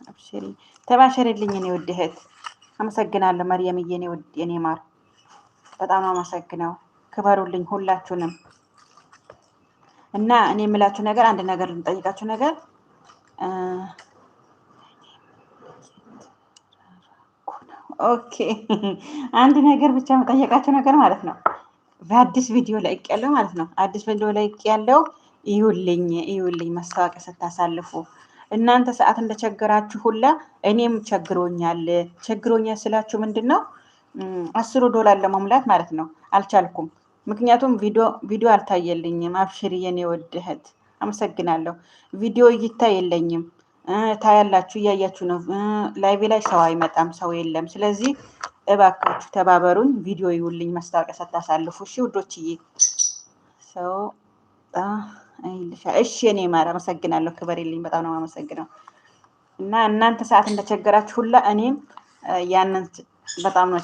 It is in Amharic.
አብሽሪ ተባሸሪልኝ እኔ ውድ እህት። አመሰግናለሁ መርየምዬ፣ እኔ ውድ የኔ ማር በጣም ነው አመሰግነው። ክበሩልኝ ሁላችሁንም። እና እኔ የምላችሁ ነገር አንድ ነገር ልንጠይቃችሁ ነገር ኦኬ አንድ ነገር ብቻ መጠየቃችሁ ነገር ማለት ነው። በአዲስ ቪዲዮ ለቅ ያለው ማለት ነው። አዲስ ቪዲዮ ለቅ ያለው እዩልኝ ማስታወቂያ ስታሳልፉ እናንተ ሰዓት እንደቸገራችሁ ሁላ እኔም ቸግሮኛል ስላችሁ ምንድን ነው $10 ለመሙላት ማለት ነው አልቻልኩም። ምክንያቱም ቪዲዮ አልታየልኝም። አብሽሪ የኔ ውድ እህት አመሰግናለሁ። ቪዲዮ እይታ የለኝም። ታያላችሁ፣ እያያችሁ ነው። ላይቭ ላይ ሰው አይመጣም፣ ሰው የለም። ስለዚህ እባካችሁ ተባበሩኝ፣ ቪዲዮ ይውልኝ ማስታወቂያ ሳታሳልፉ። እሺ ውዶችዬ፣ ሰው እሺ የኔ ማር አመሰግናለሁ። ክበሬልኝ፣ በጣም ነው አመሰግነው። እና እናንተ ሰዓት እንደቸገራችሁ ሁላ እኔም ያንን በጣም ነው